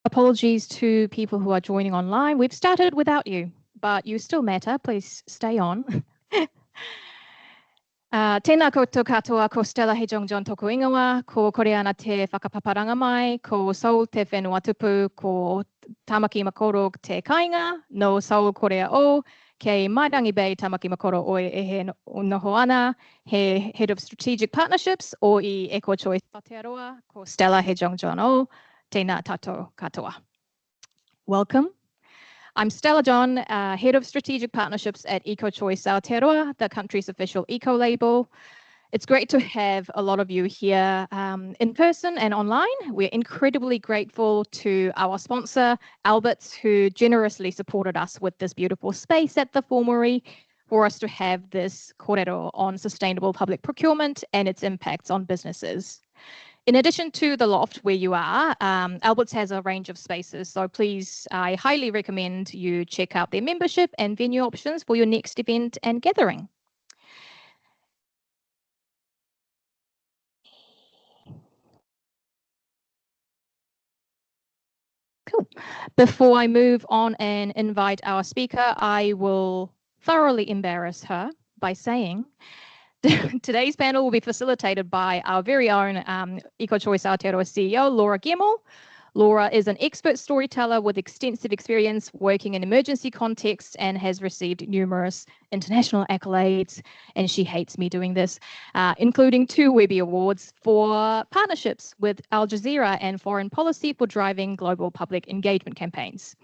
Apologies to people who are joining online. We've started without you, but you still matter. Please stay on. Tēnā koutou katoa, ko Stella he Jongjon toku ingoa, ko Koreana te whakapaparanga mai, ko Seoul te whenua tupu, ko Tamaki Makoro te kainga, no Seoul Korea o, kei Mairangi Bay Tamaki Makoro o e he noho ana, he Head of Strategic Partnerships o I Eco-Choice Aotearoa, ko Stella he Jongjon o, tēnā tātou katoa. Welcome. I'm Stella John, Head of Strategic Partnerships at Eco-Choice Aotearoa, the country's official eco-label. It's great to have a lot of you here in person and online. We're incredibly grateful to our sponsor, Alberts, who generously supported us with this beautiful space at the Formary for us to have this kōrero on sustainable public procurement and its impacts on businesses. In addition to the loft where you are, Alberts has a range of spaces, so please, I highly recommend you check out their membership and venue options for your next event and gathering. Cool. Before I move on and invite our speaker, I will thoroughly embarrass her by saying today's panel will be facilitated by our very own Eco-Choice Aotearoa CEO, Laura Gemmell. Laura is an expert storyteller with extensive experience working in emergency contexts and has received numerous international accolades, and she hates me doing this, including 2 Webby Awards for partnerships with Al Jazeera and foreign policy for driving global public engagement campaigns.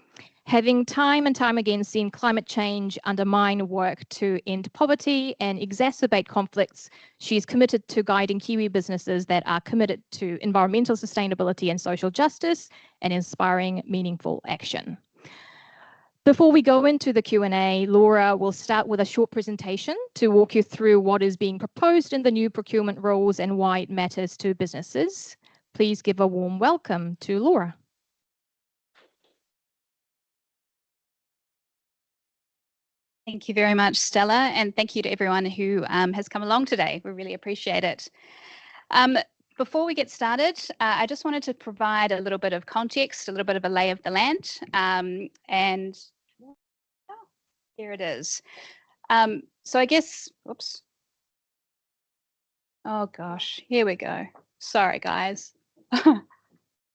Having time and time again seen climate change undermine work to end poverty and exacerbate conflicts, she's committed to guiding Kiwi businesses that are committed to environmental sustainability and social justice and inspiring meaningful action. Before we go into the Q&A, Laura will start with a short presentation to walk you through what is being proposed in the new procurement rules and why it matters to businesses. Please give a warm welcome to Laura. Thank you very much, Stella, and thank you to everyone who has come along today. We really appreciate it. Before we get started, I just wanted to provide a little bit of context, a little bit of a lay of the land, and here it is. So I guess, oops. Oh gosh, here we go. Sorry, guys.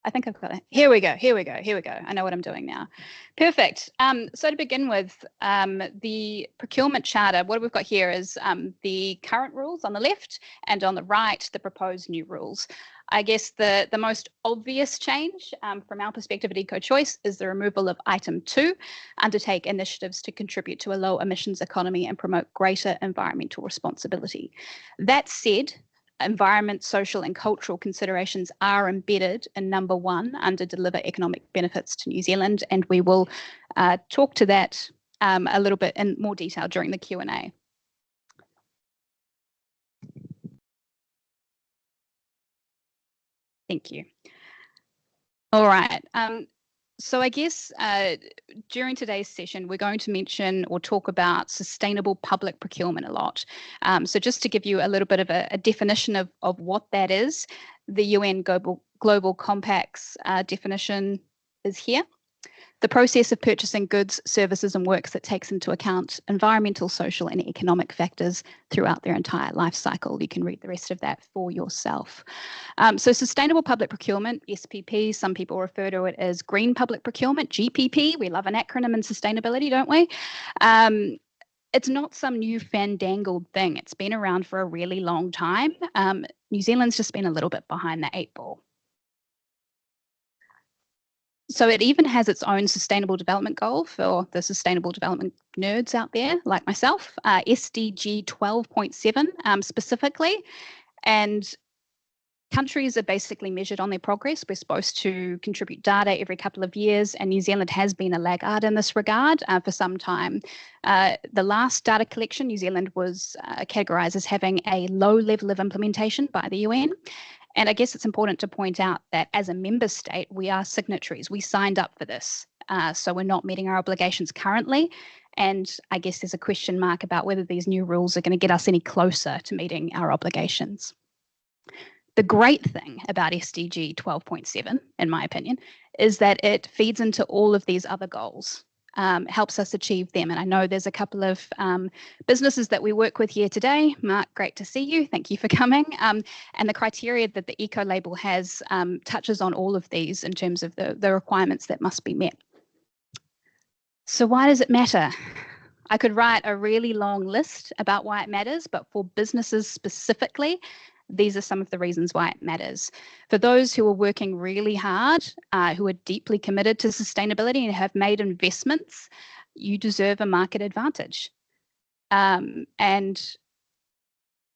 I think I've got it. Here we go. I know what I'm doing now. Perfect. So to begin with, the procurement charter, what we've got here is the current rules on the left, and on the right, the proposed new rules. I guess the most obvious change from our perspective at Eco-Choice is the removal of item 2, undertake initiatives to contribute to a low emissions economy and promote greater environmental responsibility. That said, environment, social and cultural considerations are embedded in number 1 under deliver economic benefits to New Zealand, and we will talk to that a little bit in more detail during the Q&A. Thank you. All right. So I guess during today's session, we're going to mention or talk about sustainable public procurement a lot. So just to give you a little bit of a definition of what that is, the UN Global Compact's definition is here. The process of purchasing goods, services and works that takes into account environmental, social and economic factors throughout their entire life cycle. You can read the rest of that for yourself. So sustainable public procurement, SPP, some people refer to it as green public procurement, GPP. We love an acronym in sustainability, don't we? It's not some new fandangled thing. It's been around for a really long time. New Zealand's just been a little bit behind the 8 ball. So it even has its own sustainable development goal for the sustainable development nerds out there like myself, SDG 12.7 specifically. And countries are basically measured on their progress. We're supposed to contribute data every couple of years, and New Zealand has been a laggard in this regard for some time. The last data collection, New Zealand was categorised as having a low level of implementation by the UN. And I guess it's important to point out that as a member state, we are signatories. We signed up for this. So we're not meeting our obligations currently. And I guess there's a question mark about whether these new rules are going to get us any closer to meeting our obligations. The great thing about SDG 12.7, in my opinion, is that it feeds into all of these other goals, helps us achieve them. And I know there's a couple of businesses that we work with here today. Mark, great to see you. Thank you for coming. And the criteria that the eco label has touches on all of these in terms of the requirements that must be met. So why does it matter? I could write a really long list about why it matters, but for businesses specifically, these are some of the reasons why it matters. For those who are working really hard, who are deeply committed to sustainability and have made investments, you deserve a market advantage. And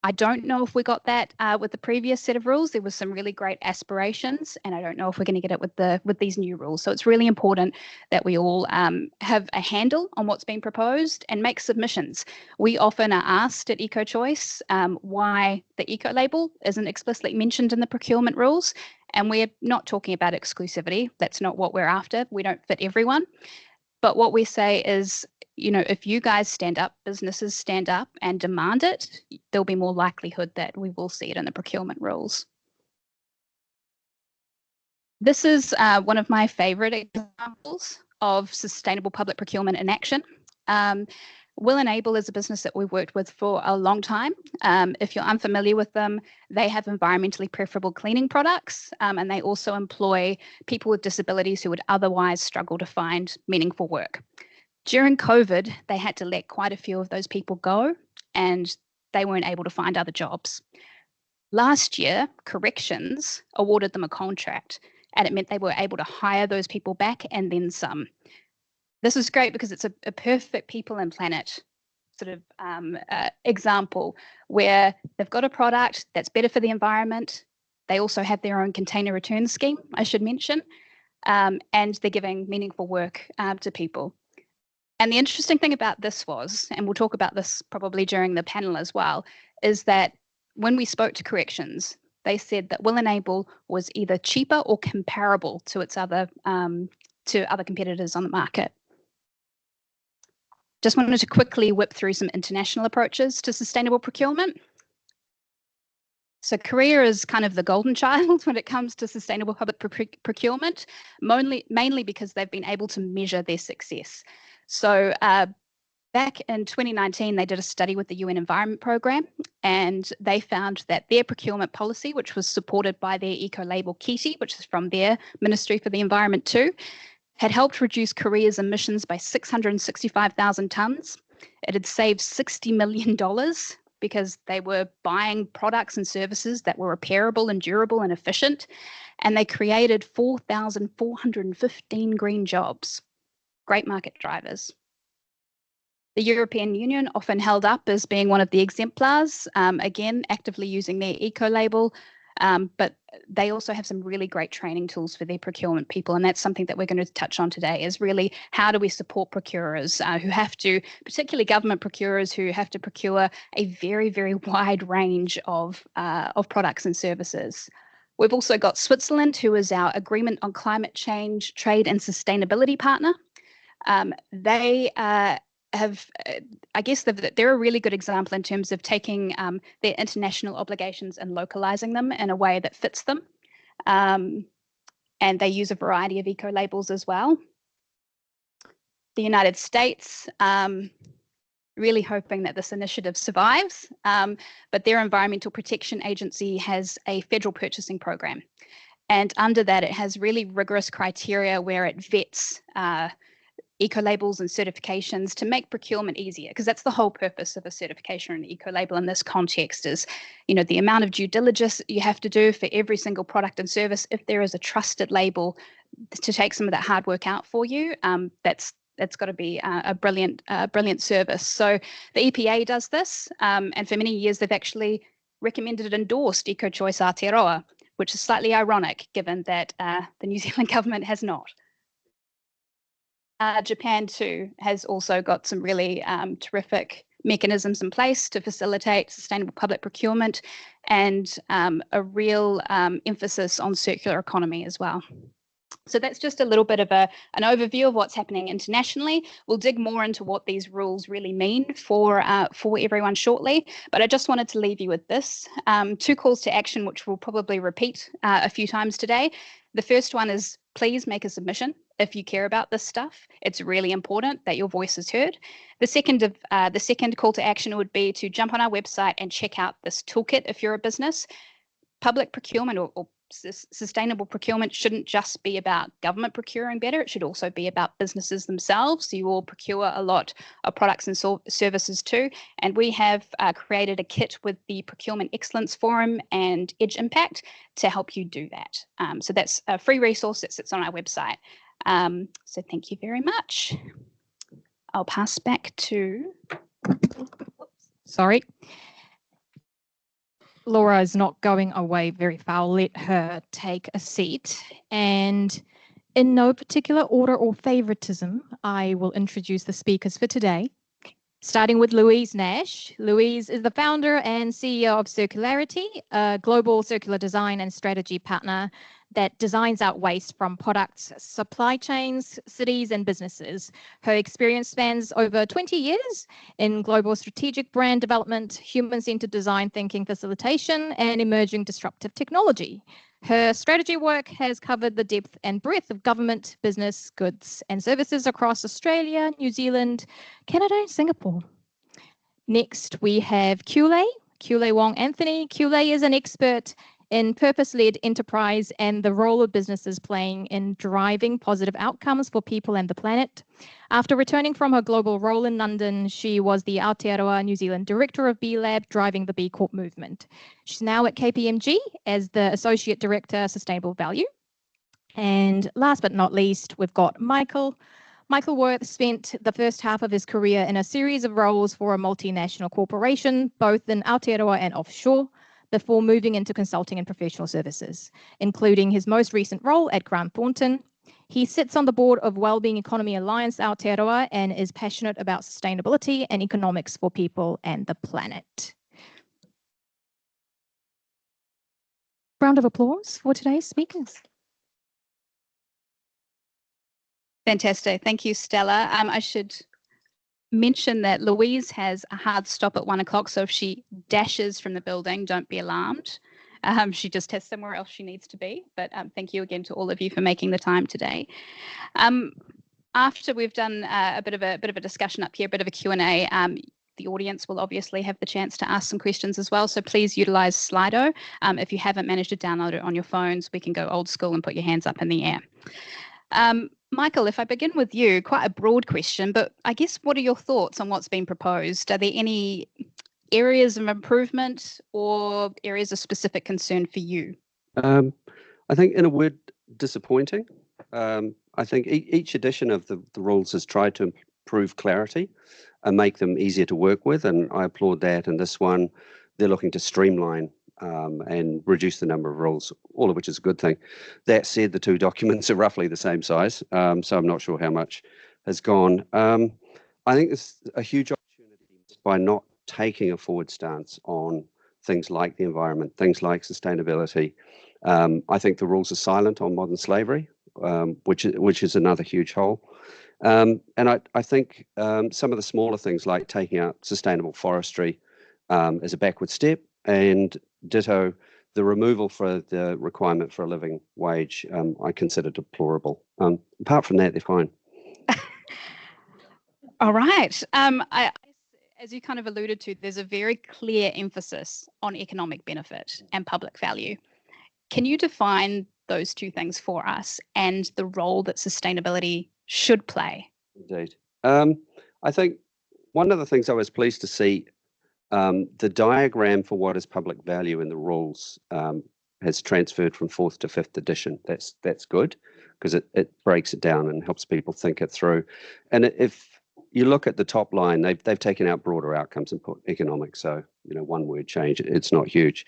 I don't know if we got that with the previous set of rules. There was some really great aspirations, and I don't know if we're going to get it with these new rules. So it's really important that we all have a handle on what's being proposed and make submissions. We often are asked at EcoChoice why the eco label isn't explicitly mentioned in the procurement rules, and we're not talking about exclusivity. That's not what we're after. We don't fit everyone. But what we say is, you know, if you guys stand up, businesses stand up and demand it, there'll be more likelihood that we will see it in the procurement rules. This is one of my favorite examples of sustainable public procurement in action. Will Enable is a business that we've worked with for a long time. If you're unfamiliar with them, they have environmentally preferable cleaning products, and they also employ people with disabilities who would otherwise struggle to find meaningful work. During COVID, they had to let quite a few of those people go, and they weren't able to find other jobs. Last year, Corrections awarded them a contract, and it meant they were able to hire those people back and then some. This is great because it's a perfect people and planet sort of example where they've got a product that's better for the environment. They also have their own container return scheme, I should mention, and they're giving meaningful work to people. And the interesting thing about this was, and we'll talk about this probably during the panel as well, is that when we spoke to Corrections, they said that Will Enable was either cheaper or comparable to its other competitors on the market. Just wanted to quickly whip through some international approaches to sustainable procurement. So Korea is kind of the golden child when it comes to sustainable public procurement, mainly because they've been able to measure their success. So back in 2019, they did a study with the UN Environment Programme, and they found that their procurement policy, which was supported by their eco-label KITI, which is from their Ministry for the Environment too, had helped reduce Korea's emissions by 665,000 tonnes. It had saved $60 million because they were buying products and services that were repairable and durable and efficient, and they created 4,415 green jobs. Great market drivers. The European Union, often held up as being one of the exemplars, again, actively using their eco-label, but they also have some really great training tools for their procurement people, and that's something that we're going to touch on today, is really how do we support procurers who have to, particularly government procurers who have to procure a very, very wide range of products and services. We've also got Switzerland, who is our Agreement on Climate Change, Trade and Sustainability partner. They have, I guess they're a really good example in terms of taking their international obligations and localizing them in a way that fits them. And they use a variety of eco labels as well. The United States, really hoping that this initiative survives, but their Environmental Protection Agency has a federal purchasing program. And under that, it has really rigorous criteria where it vets eco-labels and certifications to make procurement easier, because that's the whole purpose of a certification or an eco-label in this context is, you know, the amount of due diligence you have to do for every single product and service. If there is a trusted label to take some of that hard work out for you, that's got to be a brilliant service. So the EPA does this, and for many years they've actually recommended and endorsed EcoChoice Aotearoa, which is slightly ironic given that the New Zealand government has not. Japan too has also got some really terrific mechanisms in place to facilitate sustainable public procurement and a real emphasis on circular economy as well. So that's just a little bit of an overview of what's happening internationally. We'll dig more into what these rules really mean for everyone shortly. But I just wanted to leave you with this. 2 calls to action, which we'll probably repeat a few times today. The first one is please make a submission if you care about this stuff. It's really important that your voice is heard. The second call to action would be to jump on our website and check out this toolkit if you're a business. Public procurement or sustainable procurement shouldn't just be about government procuring better. It should also be about businesses themselves. So you all procure a lot of products and services too. And we have created a kit with the Procurement Excellence Forum and Edge Impact to help you do that. So that's a free resource that sits on our website. So thank you very much. I'll pass back to... Sorry. Laura is not going away very far. Let her take a seat. And in no particular order or favoritism, I will introduce the speakers for today. Starting with Louise Nash. Louise is the founder and CEO of Circularity, a global circular design and strategy partner that designs out waste from products, supply chains, cities, and businesses. Her experience spans over 20 years in global strategic brand development, human-centered design thinking facilitation, and emerging disruptive technology. Her strategy work has covered the depth and breadth of government, business, goods, and services across Australia, New Zealand, Canada, and Singapore. Next, we have Kiwi Wong Anthony. Kiwi is an expert in purpose-led enterprise and the role of businesses playing in driving positive outcomes for people and the planet. After returning from her global role in London, she was the Aotearoa New Zealand Director of B Lab, driving the B Corp movement. She's now at KPMG as the Associate Director, Sustainable Value. And last but not least, we've got Michael. Michael Worth spent the first half of his career in a series of roles for a multinational corporation, both in Aotearoa and offshore, before moving into consulting and professional services, including his most recent role at Grant Thornton. He sits on the board of Wellbeing Economy Alliance Aotearoa and is passionate about sustainability and economics for people and the planet. Round of applause for today's speakers. Fantastic. Thank you, Stella. I should mention that Louise has a hard stop at 1 o'clock, so if she dashes from the building, don't be alarmed. She just has somewhere else she needs to be. But thank you again to all of you for making the time today. After we've done a bit of a discussion up here, a bit of a Q&A, the audience will obviously have the chance to ask some questions as well. So please utilize Slido. If you haven't managed to download it on your phones, we can go old school and put your hands up in the air. Michael, if I begin with you, quite a broad question, but I guess what are your thoughts on what's been proposed? Are there any areas of improvement or areas of specific concern for you? I think, in a word, disappointing. I think each edition of the rules has tried to improve clarity and make them easier to work with, and I applaud that. And this one, they're looking to streamline and reduce the number of rules, all of which is a good thing. That said, the 2 documents are roughly the same size, so I'm not sure how much has gone. I think there's a huge opportunity by not taking a forward stance on things like the environment, things like sustainability. I think the rules are silent on modern slavery, which is another huge hole. And I think some of the smaller things like taking out sustainable forestry is a backward step, and ditto, the removal for the requirement for a living wage, I consider deplorable. Apart from that, they're fine. All right. As you kind of alluded to, there's a very clear emphasis on economic benefit and public value. Can you define those 2 things for us and the role that sustainability should play? Indeed. I think one of the things I was pleased to see, the diagram for what is public value in the rules has transferred from 4th to 5th edition. That's good, because it breaks it down and helps people think it through. And if you look at the top line, they've taken out broader outcomes and put economic. So, one word change, it's not huge.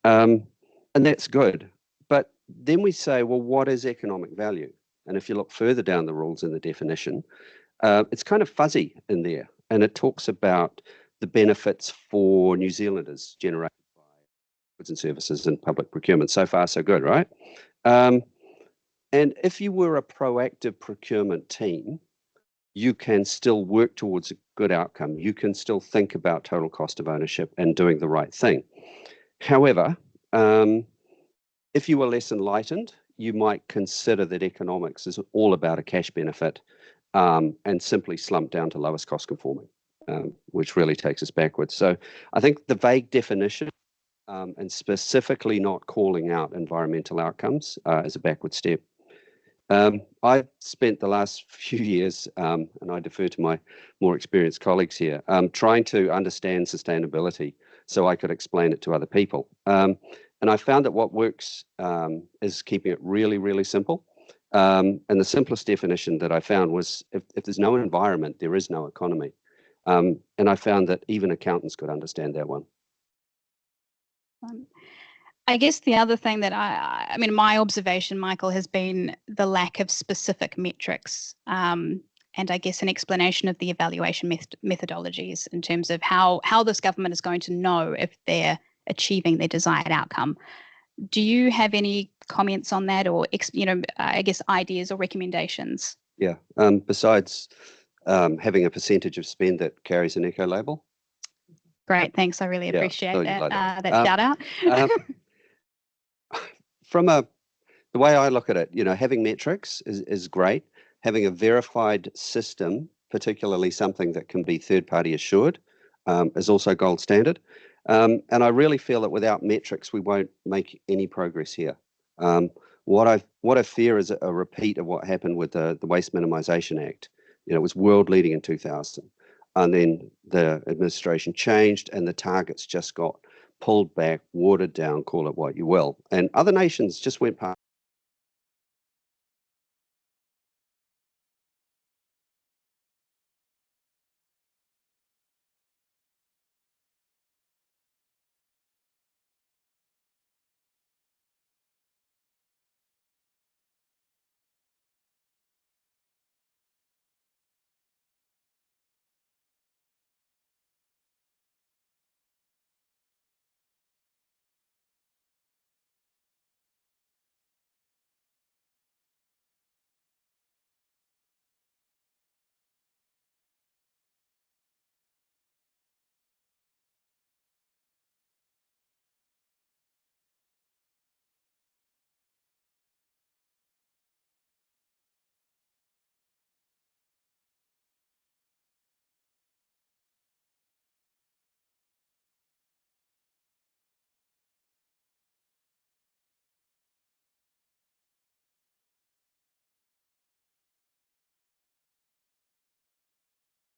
And that's good. But then we say, well, what is economic value? And if you look further down the rules in the definition, it's kind of fuzzy in there. And it talks about the benefits for New Zealanders generated by goods and services and public procurement. So far, so good, right? And And if you were a proactive procurement team, you can still work towards a good outcome. You can still think about total cost of ownership and doing the right thing. However, if you were less enlightened, you might consider that economics is all about a cash benefit and simply slump down to lowest cost conforming, which really takes us backwards. So I think the vague definition and specifically not calling out environmental outcomes is a backward step. I spent the last few years, and I defer to my more experienced colleagues here, trying to understand sustainability so I could explain it to other people. And I found that what works is keeping it really, really simple. And the simplest definition that I found was if there's no environment, there is no economy. And I found that even accountants could understand that one. I guess the other thing that I mean, my observation, Michael, has been the lack of specific metrics and I guess an explanation of the evaluation methodologies in terms of how this government is going to know if they're achieving their desired outcome. Do you have any comments on that or, I guess, ideas or recommendations? Yeah, besides having a percentage of spend that carries an eco label. Great, thanks. I really appreciate that shout out. From the way I look at it, having metrics is great. Having a verified system, particularly something that can be third-party assured, is also gold standard. And I really feel that without metrics, we won't make any progress here. What I fear is a repeat of what happened with the Waste Minimisation Act. It was world leading in 2000, and then the administration changed, and the targets just got pulled back, watered down, call it what you will. And other nations just went past.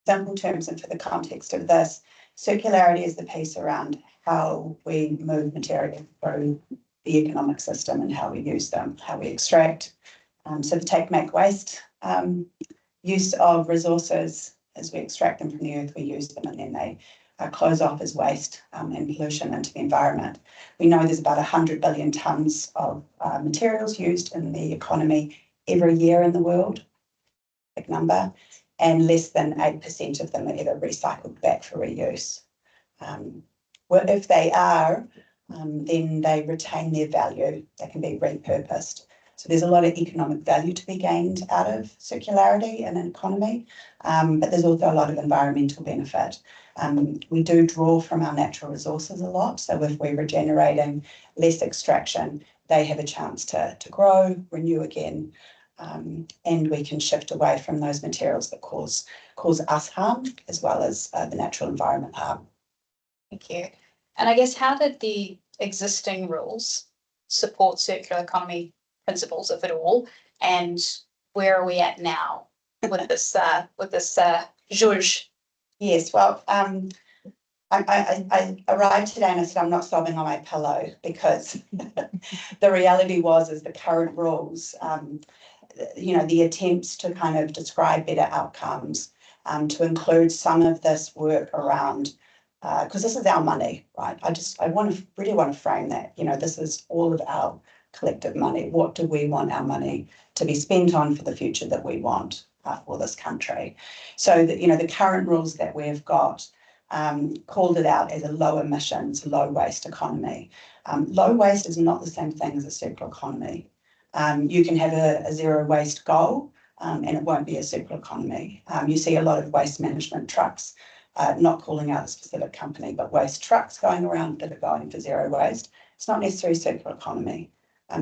Simple terms and for the context of this, circularity is the piece around how we move material through the economic system and how we use them, how we extract. So the take, make, waste, use of resources as we extract them from the earth, we use them and then they close off as waste and pollution into the environment. We know there's about 100 billion tonnes of materials used in the economy every year in the world, big number. And less than 8% of them are ever recycled back for reuse. Well, if they are, then they retain their value. They can be repurposed. So there's a lot of economic value to be gained out of circularity in an economy, but there's also a lot of environmental benefit. We do draw from our natural resources a lot. So if we're regenerating, less extraction, they have a chance to grow, renew again. And we can shift away from those materials that cause us harm as well as the natural environment harm. Thank you. And I guess how did the existing rules support circular economy principles, if at all? And where are we at now with this zhuzh? Yes, well, I arrived today and I said I'm not sobbing on my pillow because the reality is the current rules. The attempts to kind of describe better outcomes, to include some of this work around, because this is our money, right? I really want to frame that, this is all of our collective money. What do we want our money to be spent on for the future that we want for this country? So that, the current rules that we've got called it out as a low emissions, low waste economy. Low waste is not the same thing as a circular economy. You can have a zero waste goal and it won't be a circular economy. You see a lot of waste management trucks, not calling out a specific company, but waste trucks going around that are going for zero waste. It's not necessarily circular economy.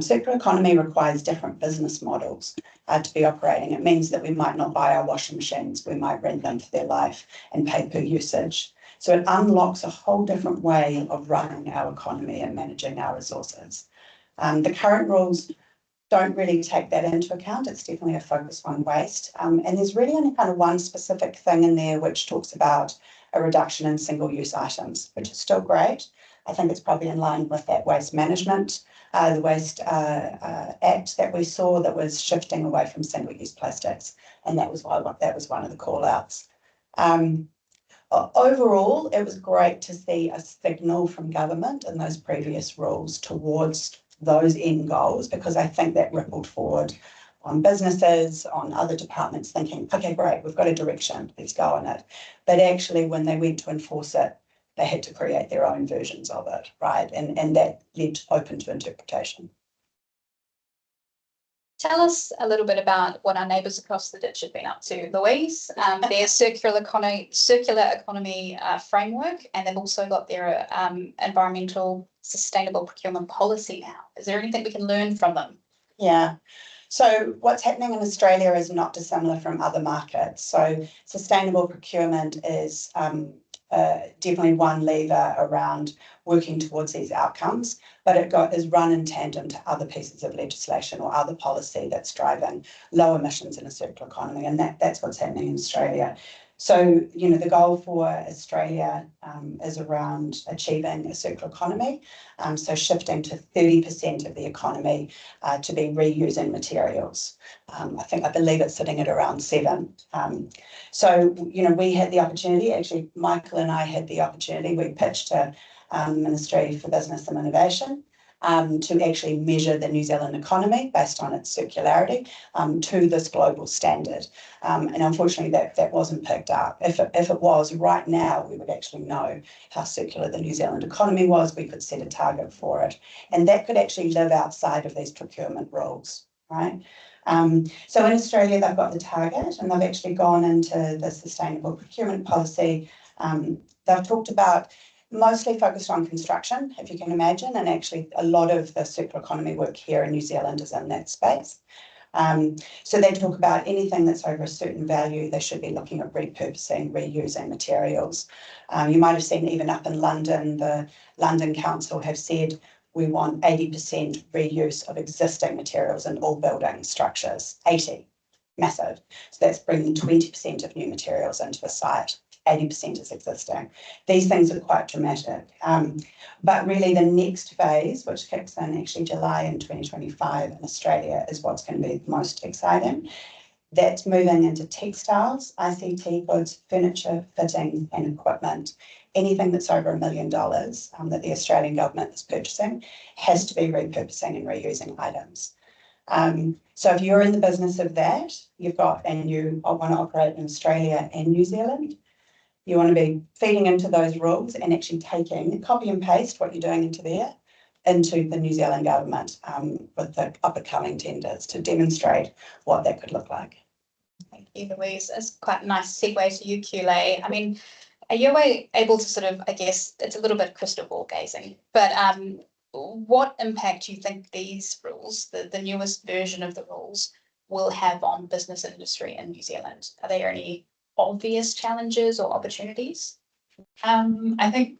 Circular economy requires different business models to be operating. It means that we might not buy our washing machines, we might rent them for their life and pay per usage. So it unlocks a whole different way of running our economy and managing our resources. The current rules don't really take that into account. It's definitely a focus on waste. And there's really only kind of one specific thing in there which talks about a reduction in single-use items, which is still great. I think it's probably in line with that waste management, the Waste Act that we saw that was shifting away from single-use plastics. And that was one of the call-outs. Overall, it was great to see a signal from government in those previous rules towards those end goals, because I think that rippled forward on businesses, on other departments thinking, okay, great, we've got a direction, let's go on it. But actually, when they went to enforce it, they had to create their own versions of it, right? And that led open to interpretation. Tell us a little bit about what our neighbours across the ditch have been up to, Louise. Their circular economy framework, and they've also got their environmental sustainable procurement policy now. Is there anything we can learn from them? Yeah. So what's happening in Australia is not dissimilar from other markets. So sustainable procurement is definitely one lever around working towards these outcomes, but it is run in tandem to other pieces of legislation or other policy that's driving low emissions in a circular economy, and that's what's happening in Australia. So, you know, the goal for Australia is around achieving a circular economy, so shifting to 30% of the economy to be reusing materials. I believe it's sitting at around 7%. So, you know, we had the opportunity, actually, Michael and I had the opportunity, we pitched to Ministry for Business and Innovation to actually measure the New Zealand economy based on its circularity to this global standard. And unfortunately, that wasn't picked up. If it was, right now, we would actually know how circular the New Zealand economy was. We could set a target for it. And that could actually live outside of these procurement rules, right? So in Australia, they've got the target and they've actually gone into the sustainable procurement policy. They've talked about mostly focused on construction, if you can imagine, and actually a lot of the circular economy work here in New Zealand is in that space. So they talk about anything that's over a certain value, they should be looking at repurposing, reusing materials. You might have seen even up in London, the London Council have said we want 80% reuse of existing materials in all building structures, 80, massive. So that's bringing 20% of new materials into a site. 80% is existing. These things are quite dramatic. But really the next phase, which kicks in actually July in 2025 in Australia, is what's going to be most exciting. That's moving into textiles, ICT goods, furniture, fitting and equipment. Anything that's over $1 million that the Australian government is purchasing has to be repurposing and reusing items. So if you're in the business of that, and you want to operate in Australia and New Zealand, you want to be feeding into those rules and actually taking, copy and paste what you're doing into the New Zealand government with the upcoming tenders to demonstrate what that could look like. Thank you, Louise. It's quite a nice segue to you, Kiwi. I mean, are you able to sort of, I guess, it's a little bit crystal ball gazing, but what impact do you think these rules, the newest version of the rules, will have on business industry in New Zealand? Are there any obvious challenges or opportunities? I think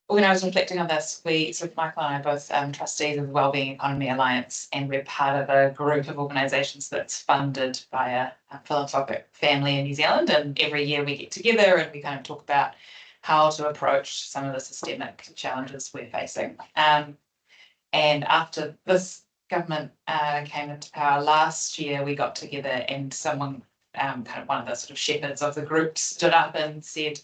when I was reflecting on this, Michael and I are both trustees of the Wellbeing Economy Alliance, and we're part of a group of organisations that's funded by a philanthropic family in New Zealand. And every year we get together and we kind of talk about how to approach some of the systemic challenges we're facing. And after this government came into power last year, we got together and someone, kind of one of the sort of shepherds of the group, stood up and said,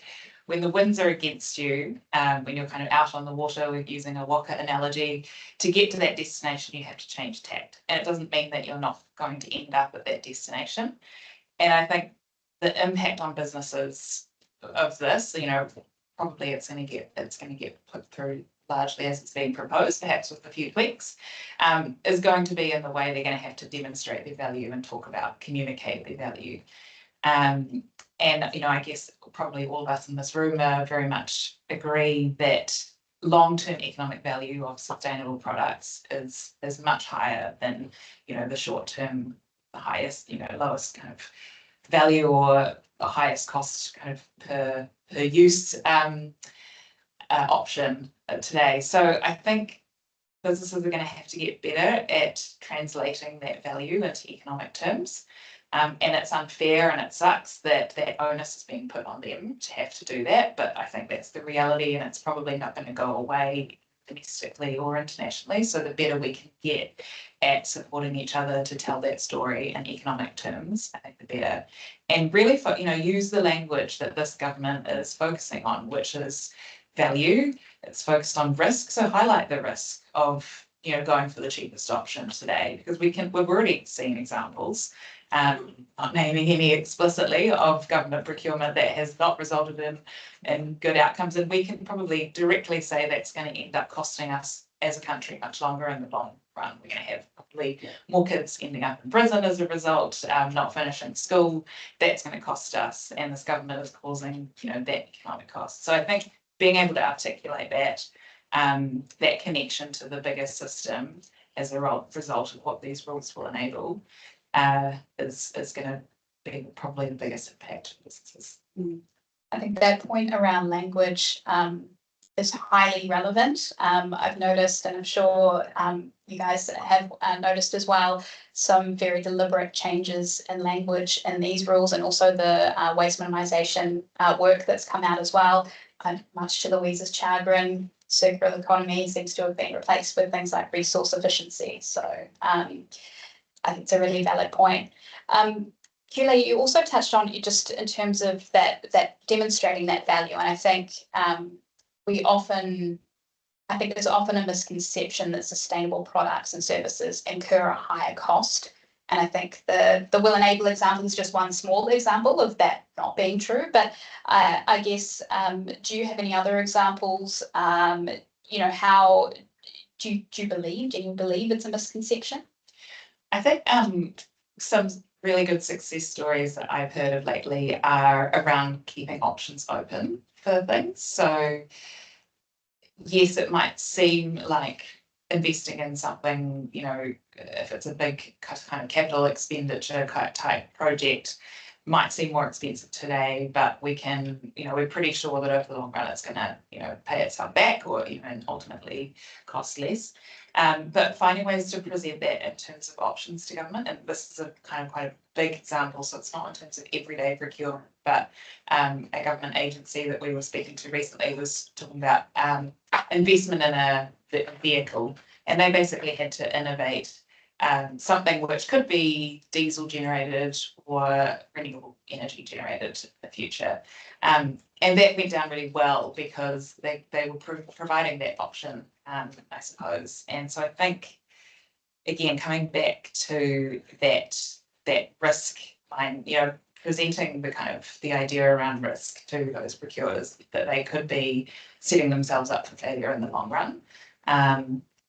when the winds are against you, when you're kind of out on the water, we're using a waka analogy, to get to that destination, you have to change tact. And it doesn't mean that you're not going to end up at that destination. And I think the impact on businesses of this, you know, probably it's going to get put through largely as it's being proposed, perhaps with a few tweaks, is going to be in the way they're going to have to demonstrate their value and talk about, communicate their value. And, you know, I guess probably all of us in this room are very much agree that long-term economic value of sustainable products is much higher than, you know, the short-term, the highest, you know, lowest kind of value or the highest cost kind of per use option today. So I think businesses are going to have to get better at translating that value into economic terms. And it's unfair and it sucks that that onus is being put on them to have to do that. But I think that's the reality, and it's probably not going to go away domestically or internationally. So the better we can get at supporting each other to tell that story in economic terms, I think the better. And really, you know, use the language that this government is focusing on, which is value. It's focused on risk. So highlight the risk of, you know, going for the cheapest option today, because we've already seen examples, not naming any explicitly, of government procurement that has not resulted in good outcomes. And we can probably directly say that's going to end up costing us as a country much longer in the long run. We're going to have probably more kids ending up in prison as a result, not finishing school. That's going to cost us, and this government is causing, you know, that economic cost. So I think being able to articulate that, that connection to the bigger system as a result of what these rules will enable, is going to be probably the biggest impact for businesses. I think that point around language is highly relevant. I've noticed, and I'm sure you guys have noticed as well, some very deliberate changes in language in these rules, and also the waste minimisation work that's come out as well. Much to Louise's chagrin, circular economy seems to have been replaced with things like resource efficiency. So I think it's a really valid point. Kiwi, you also touched on it just in terms of that demonstrating that value, and I think there's often a misconception that sustainable products and services incur a higher cost. And I think the will enable example is just one small example of that not being true. But I guess, do you have any other examples? You know, how do you believe it's a misconception? I think some really good success stories that I've heard of lately are around keeping options open for things. So yes, it might seem like investing in something, you know, if it's a big kind of capital expenditure type project, might seem more expensive today, but we can, you know, we're pretty sure that over the long run it's going to, you know, pay itself back or even ultimately cost less. But finding ways to present that in terms of options to government, and this is a kind of quite a big example, so it's not in terms of everyday procurement, but a government agency that we were speaking to recently was talking about investment in a vehicle, and they basically had to innovate something which could be diesel generated or renewable energy generated in the future. And that went down really well because they were providing that option, I suppose. And so I think, again, coming back to that risk line, you know, presenting the kind of the idea around risk to those procurers that they could be setting themselves up for failure in the long run,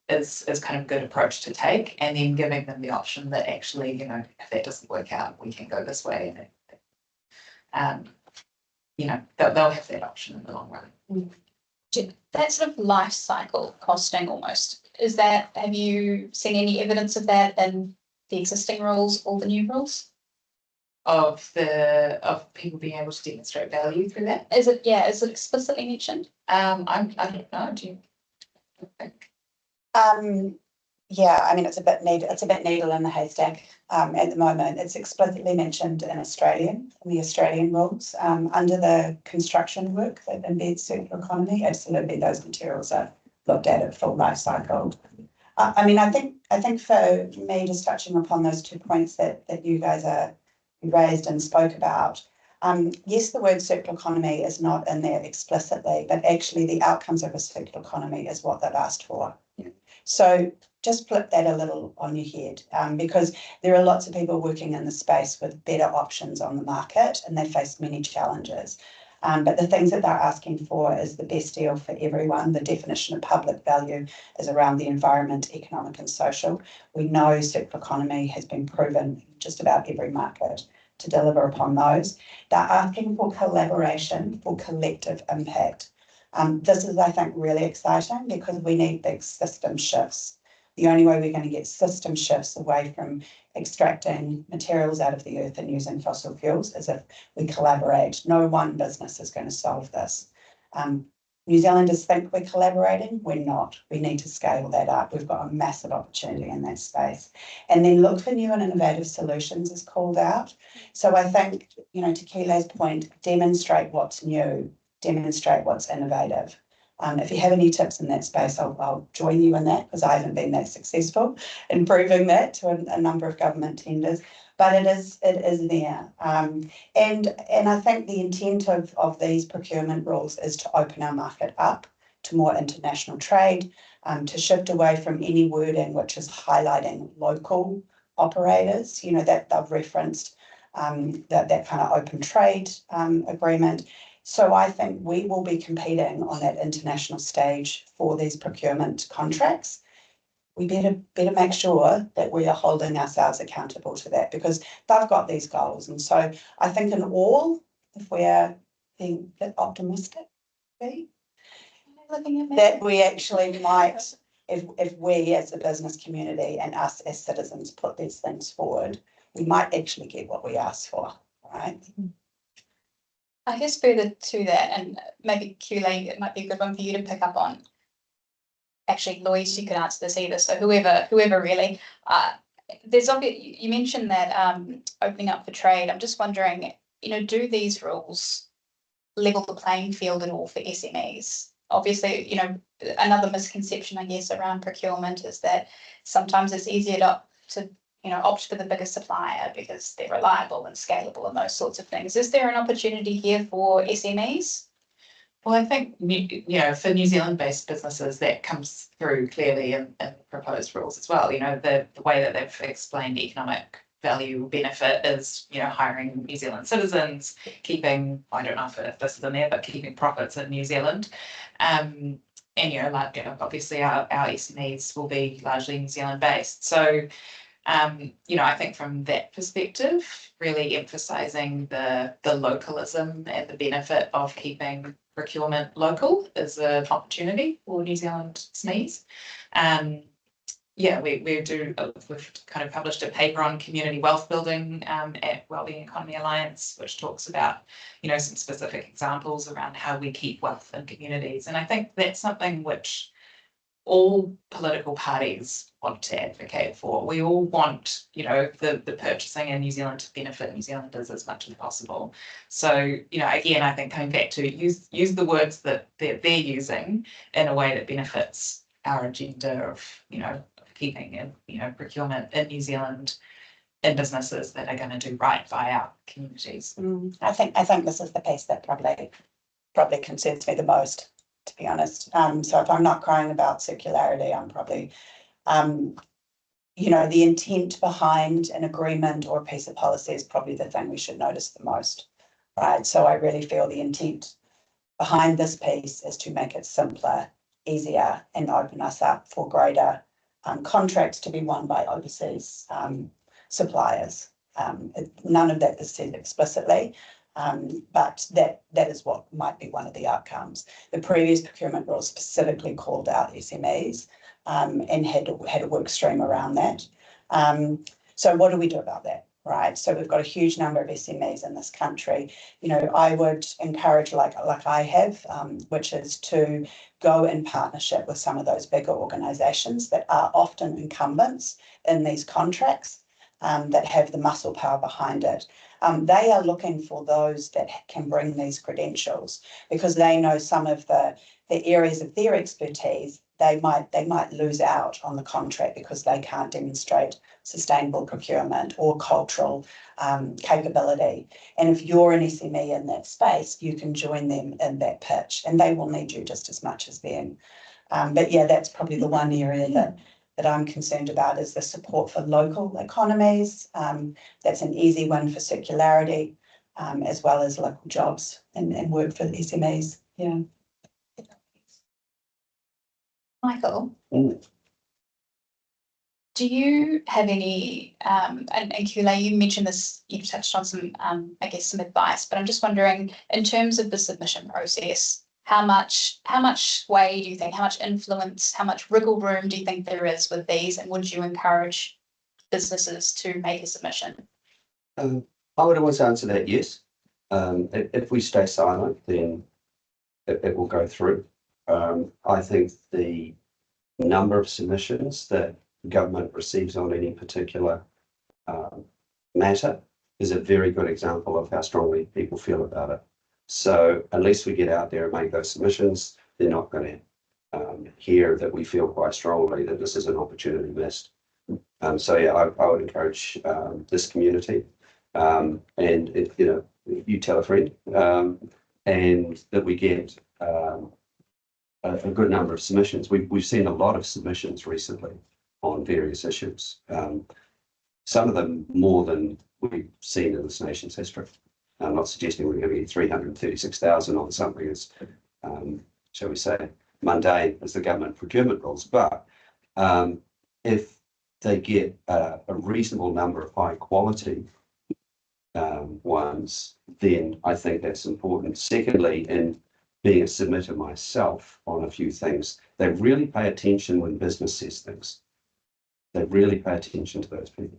is kind of a good approach to take, and then giving them the option that actually, you know, if that doesn't work out, we can go this way, and you know, they'll have that option in the long run. That sort of life cycle costing almost, is that, have you seen any evidence of that in the existing rules or the new rules? Of people being able to demonstrate value through that? Is it explicitly mentioned? I don't know. Do you think? Yeah, I mean, it's a bit needle in the haystack at the moment. It's explicitly mentioned in the Australian rules under the construction work that embeds circular economy. Absolutely, those materials are looked at full life cycle. I mean, I think for me, just touching upon those 2 points that you guys raised and spoke about. Yes, the word circular economy is not in there explicitly, but actually the outcomes of a circular economy is what they've asked for. So just flip that a little on your head, because there are lots of people working in the space with better options on the market, and they face many challenges. But the things that they're asking for is the best deal for everyone. The definition of public value is around the environment, economic and social. We know circular economy has been proven in just about every market to deliver upon those. They're asking for collaboration for collective impact. This is, I think, really exciting because we need big system shifts. The only way we're going to get system shifts away from extracting materials out of the earth and using fossil fuels is if we collaborate. No one business is going to solve this. New Zealanders think we're collaborating. We're not. We need to scale that up. We've got a massive opportunity in that space. And then look for new and innovative solutions is called out. So I think, you know, to Kile's point, demonstrate what's new, demonstrate what's innovative. If you have any tips in that space, I'll join you in that because I haven't been that successful in proving that to a number of government tenders. But it is there. And I think the intent of these procurement rules is to open our market up to more international trade, to shift away from any wording which is highlighting local operators, you know, that they've referenced that kind of open trade agreement. So I think we will be competing on that international stage for these procurement contracts. We better make sure that we are holding ourselves accountable to that because they've got these goals. And so I think in all, if we're being a bit optimistic, that we actually might, if we as a business community and us as citizens put these things forward, we might actually get what we ask for, right? I guess further to that, and maybe Kule, it might be a good one for you to pick up on. Actually, Louise, you could answer this either. So whoever really. There's obviously, you mentioned that opening up for trade. I'm just wondering, you know, do these rules level the playing field at all for SMEs? Obviously, you know, another misconception, I guess, around procurement is that sometimes it's easier to you know, opt for the biggest supplier because they're reliable and scalable and those sorts of things. Is there an opportunity here for SMEs? Well, I think, you know, for New Zealand-based businesses, that comes through clearly in proposed rules as well. You know, the way that they've explained economic value benefit is, you know, hiring New Zealand citizens, keeping, I don't know if this is in there, but keeping profits in New Zealand. And, you know, like, obviously our SMEs will be largely New Zealand-based. So, you know, I think from that perspective, really emphasising the localism and the benefit of keeping procurement local is an opportunity for New Zealand SMEs. Yeah, we've kind of published a paper on community wealth building at Wellbeing Economy Alliance, which talks about, you know, some specific examples around how we keep wealth in communities. And I think that's something which all political parties want to advocate for. We all want, you know, the purchasing in New Zealand to benefit New Zealanders as much as possible. So, you know, again, I think coming back to use the words that they're using in a way that benefits our agenda of, you know, keeping and, you know, procurement in New Zealand in businesses that are going to do right by our communities. I think this is the piece that probably concerns me the most, to be honest. So if I'm not crying about circularity, I'm probably, you know, the intent behind an agreement or a piece of policy is probably the thing we should notice the most, right? So I really feel the intent behind this piece is to make it simpler, easier, and open us up for greater contracts to be won by overseas suppliers. None of that is said explicitly. But that is what might be one of the outcomes. The previous procurement rules specifically called out SMEs and had a work stream around that. So what do we do about that, right? So we've got a huge number of SMEs in this country. You know, I would encourage, like I have, which is to go in partnership with some of those bigger organisations that are often incumbents in these contracts. That have the muscle power behind it. They are looking for those that can bring these credentials because they know some of the areas of their expertise they might lose out on the contract because they can't demonstrate sustainable procurement or cultural capability. And if you're an SME in that space, you can join them in that pitch and they will need you just as much as them. But yeah, that's probably the one area that I'm concerned about is the support for local economies. That's an easy one for circularity. as well as local jobs and work for the SMEs. Yeah. Michael, Mm. do you have any, and Kule, you mentioned this, you touched on some, I guess, some advice, but I'm just wondering, in terms of the submission process, how much sway do you think, how much influence, how much wriggle room do you think there is with these, and would you encourage businesses to make a submission? I would always answer that yes. If we stay silent, then it will go through. I think the number of submissions that government receives on any particular matter is a very good example of how strongly people feel about it. So unless we get out there and make those submissions, they're not going to hear that we feel quite strongly that this is an opportunity missed. So yeah, I would encourage this community and you tell a friend and that we get a good number of submissions. We've seen a lot of submissions recently on various issues. Some of them more than we've seen in this nation's history. I'm not suggesting we're going to get 336,000 on something as, shall we say, mundane as the government procurement rules. But if they get a reasonable number of high quality ones, then I think that's important. Secondly, in being a submitter myself on a few things, they really pay attention when business says things. They really pay attention to those people.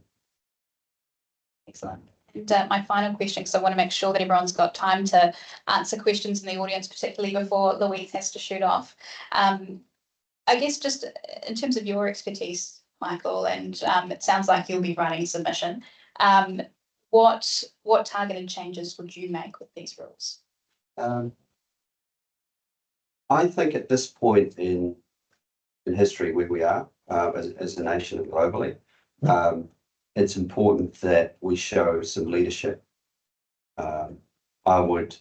Excellent. And my final question, because I want to make sure that everyone's got time to answer questions in the audience, particularly before Louise has to shoot off. I guess just in terms of your expertise, Michael, and it sounds like you'll be running a submission. What targeted changes would you make with these rules? I think at this point in history where we are as a nation and globally, it's important that we show some leadership. I would,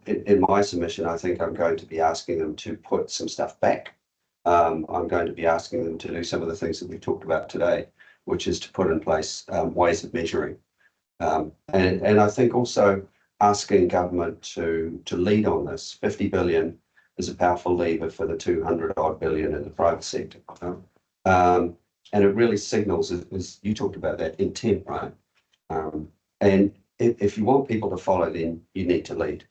in my submission, I think I'm going to be asking them to put some stuff back. I'm going to be asking them to do some of the things that we talked about today, which is to put in place ways of measuring. And I think also asking government to lead on this. 50 billion is a powerful lever for the 200 odd billion in the private sector. And it really signals, as you talked about, that intent, right? And if you want people to follow, then you need to lead.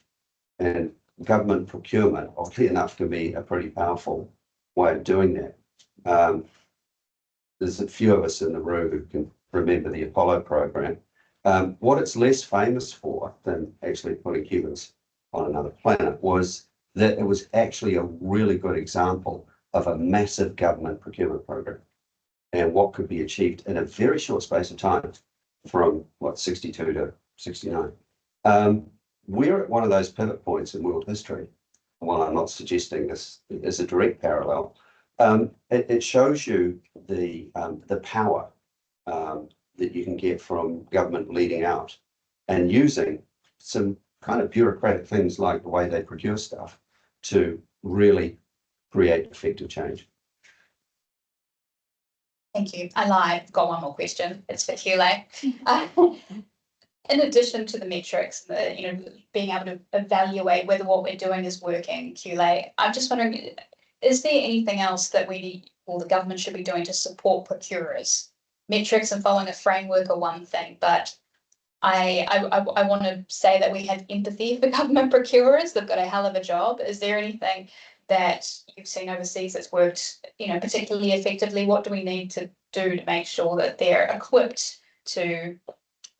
And government procurement, oddly enough, can be a pretty powerful way of doing that. There's a few of us in the room who can remember the Apollo program. What it's less famous for than actually putting humans on another planet was that it was actually a really good example of a massive government procurement program and what could be achieved in a very short space of time from, 62 to 69. We're at one of those pivot points in world history. While I'm not suggesting this is a direct parallel, it shows you the power that you can get from government leading out and using some kind of bureaucratic things like the way they procure stuff to really create effective change. Thank you. I lied. I've got one more question. It's for Kule. In addition to the metrics, being able to evaluate whether what we're doing is working, Kule, I'm just wondering, is there anything else that we or the government should be doing to support procurers? Metrics and following a framework are one thing, but I want to say that we have empathy for government procurers. They've got a hell of a job. Is there anything that you've seen overseas that's worked, particularly effectively? What do we need to do to make sure that they're equipped to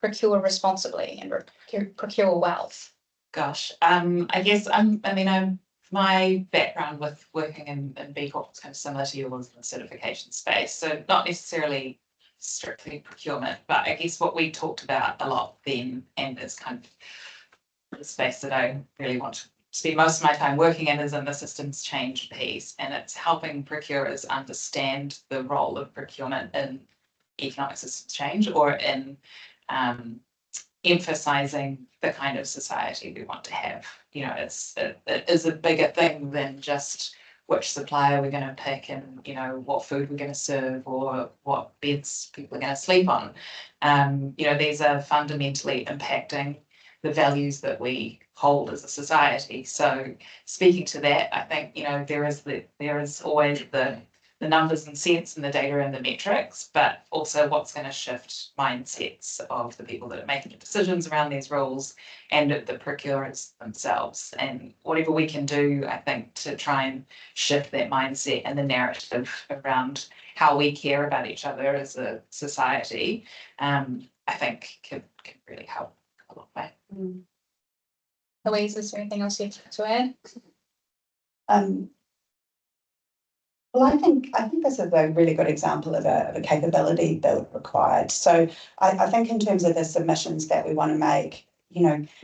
procure responsibly and procure wealth? Gosh, I guess my background with working in B Corp is kind of similar to yours in the certification space. So not necessarily strictly procurement, but I guess what we talked about a lot then, and it's kind of the space that I really want to spend most of my time working in, is in the systems change piece, and it's helping procurers understand the role of procurement in economic systems change, or in emphasizing the kind of society we want to have. It is a bigger thing than just which supplier we're going to pick, and what food we're going to serve, or what beds people are going to sleep on. These are fundamentally impacting the values that we hold as a society. So speaking to that, I think there is always the numbers and cents and the data and the metrics, but also what's going to shift mindsets of the people that are making the decisions around these rules and the procurers themselves. And whatever we can do, I think, to try and shift that mindset and the narrative around how we care about each other as a society, I think can really help a lot way. Louise, is there anything else you have to add? Well, I think this is a really good example of a capability build required. So I think in terms of the submissions that we want to make,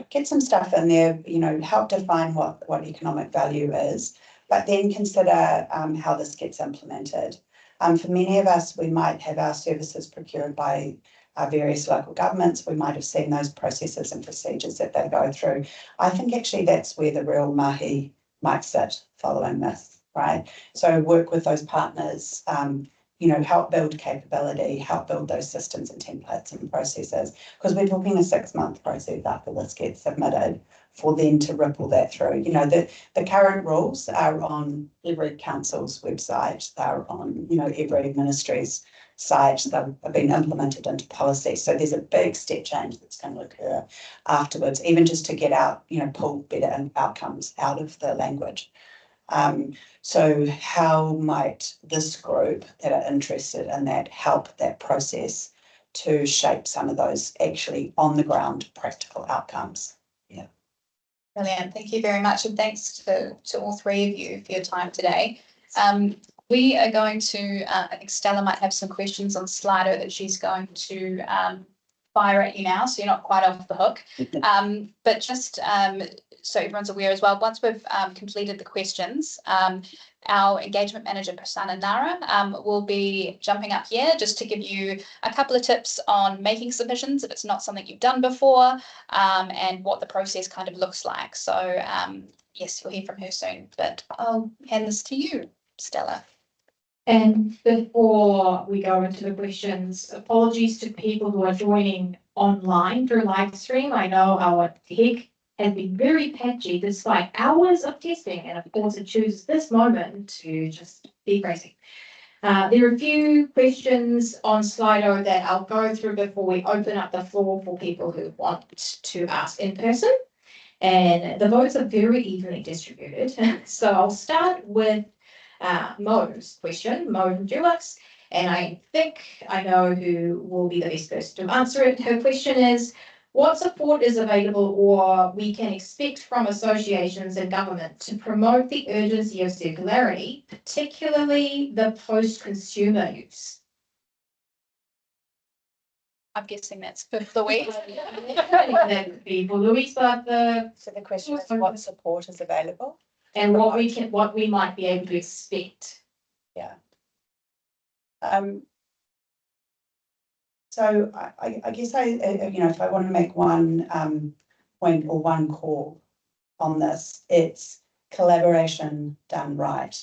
get some stuff in there, help define what economic value is, but then consider how this gets implemented. For many of us, we might have our services procured by our various local governments. We might have seen those processes and procedures that they go through. I think actually that's where the real mahi might sit following this. Right, so work with those partners, help build capability, help build those systems and templates and processes, because we're talking a 6-month process after this gets submitted for them to ripple that through. The current rules are on every council's website, they're on, every ministry's site, they've been implemented into policy. So there's a big step change that's going to occur afterwards, even just to get out, pull better outcomes out of the language. So how might this group that are interested in that help that process to shape some of those actually on the ground practical outcomes? Yeah. Brilliant. Thank you very much. And thanks to all three of you for your time today. We are going to, I think Stella might have some questions on Slido that she's going to fire at you now, so you're not quite off the hook. But just so everyone's aware as well, once we've completed the questions, our engagement manager, Prasanna Nara, will be jumping up here just to give you a couple of tips on making submissions if it's not something you've done before, and what the process kind of looks like. So yes, you'll hear from her soon, but I'll hand this to you, Stella. And before we go into the questions, apologies to people who are joining online through Livestream. I know our tech has been very patchy despite hours of testing, and of course it chooses this moment to just be crazy. There are a few questions on Slido that I'll go through before we open up the floor for people who want to ask in person. And the votes are very evenly distributed. So I'll start with Mo's question, Mo from Dulux, and I think I know who will be the best person to answer it. Her question is, what support is available or we can expect from associations and government to promote the urgency of circularity, particularly the post-consumer use? I'm guessing that's for Louise. That could be for Louise, but So the question is, what support is available? and what we might be able to expect. Yeah. So I guess if I want to make one point or one call on this, it's collaboration done right.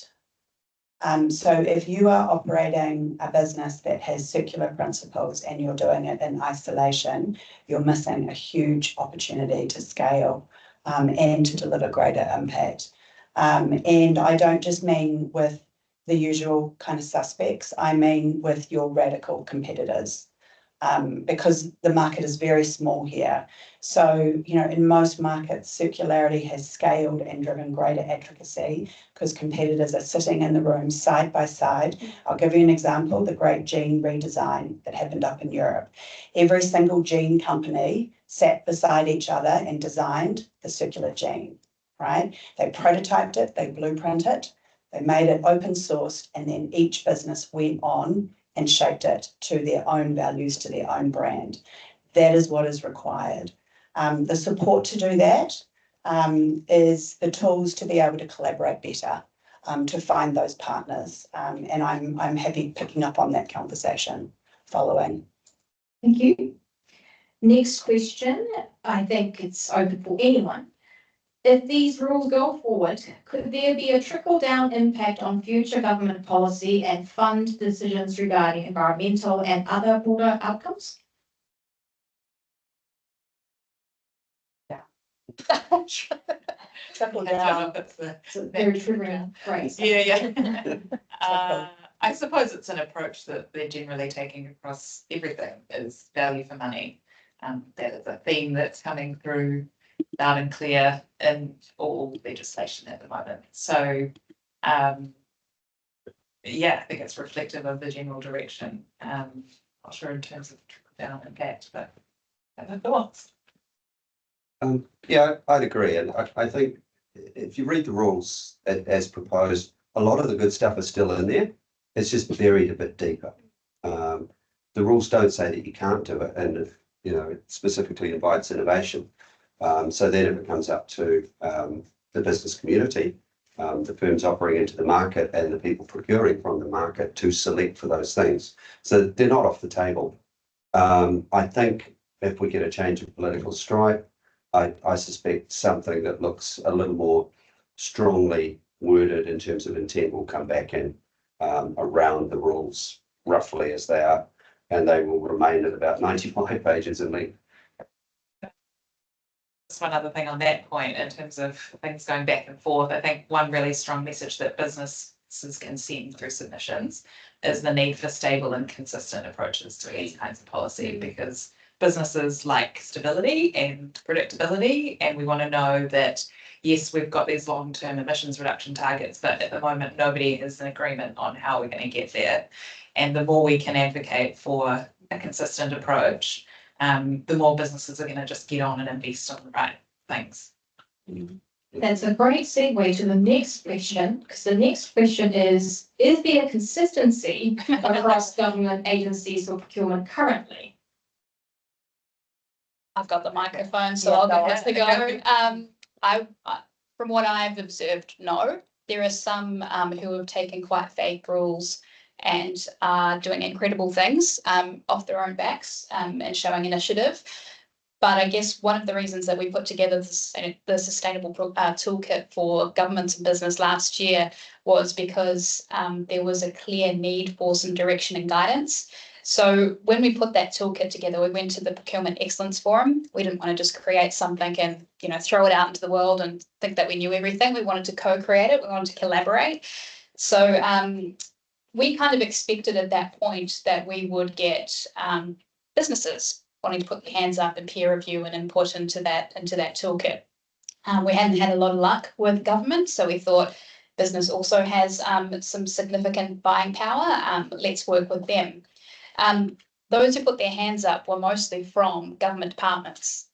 So if you are operating a business that has circular principles and you're doing it in isolation, you're missing a huge opportunity to scale and to deliver greater impact. And I don't just mean with the usual kind of suspects, I mean with your radical competitors. Because the market is very small here. So, in most markets, circularity has scaled and driven greater advocacy because competitors are sitting in the room side by side. I'll give you an example, the great jean redesign that happened up in Europe. Every single jean company sat beside each other and designed the circular jean, right? They prototyped it, they blueprinted it, they made it open sourced, and then each business went on and shaped it to their own values, to their own brand. That is what is required. The support to do that is the tools to be able to collaborate better, to find those partners. And I'm happy picking up on that conversation following. Thank you. Next question, I think it's open for anyone. if these rules go forward, could there be a trickle-down impact on future government policy and fund decisions regarding environmental and other broader outcomes? Trickle I don't know down. if it's the- It's a very triggering phrase. Yeah. I suppose it's an approach that they're generally taking across everything is value for money. That is a theme that's coming through loud and clear in all legislation at the moment. So, yeah, I think it's reflective of the general direction. Not sure in terms of trickle down impact, but I have thoughts. Yeah, I'd agree. And I think if you read the rules as proposed, a lot of the good stuff is still in there. It's just buried a bit deeper. The rules don't say that you can't do it, and it specifically invites innovation. So then it becomes up to the business community, the firms operating into the market and the people procuring from the market to select for those things. So they're not off the table. I think if we get a change of political stripe, I suspect something that looks a little more strongly worded in terms of intent will come back in around the rules roughly as they are, and they will remain at about 95 pages in length. Just one other thing on that point, in terms of things going back and forth, I think one really strong message that businesses can send through submissions is the need for stable and consistent approaches to these kinds of policy, because businesses like stability and predictability, and we want to know that, yes, we've got these long-term emissions reduction targets, but at the moment nobody is in agreement on how we're going to get there. And the more we can advocate for a consistent approach, the more businesses are going to just get on and invest on the right things. That's a great segue to the next question, because the next question is there consistency across government agencies for procurement currently? I've got the microphone, so Yeah, I'll go give it a go. I from what I've observed, no. There are some who have taken quite vague rules and are doing incredible things off their own backs and showing initiative. But I guess one of the reasons that we put together the sustainable toolkit for governments and business last year was because there was a clear need for some direction and guidance. So when we put that toolkit together, we went to the Procurement Excellence Forum. We didn't want to just create something and throw it out into the world and think that we knew everything. We wanted to co-create it. We wanted to collaborate. So we kind of expected at that point that we would get businesses wanting to put their hands up and peer review and input into that toolkit. We hadn't had a lot of luck with government, so we thought business also has some significant buying power. Let's work with them. Those who put their hands up were mostly from government departments,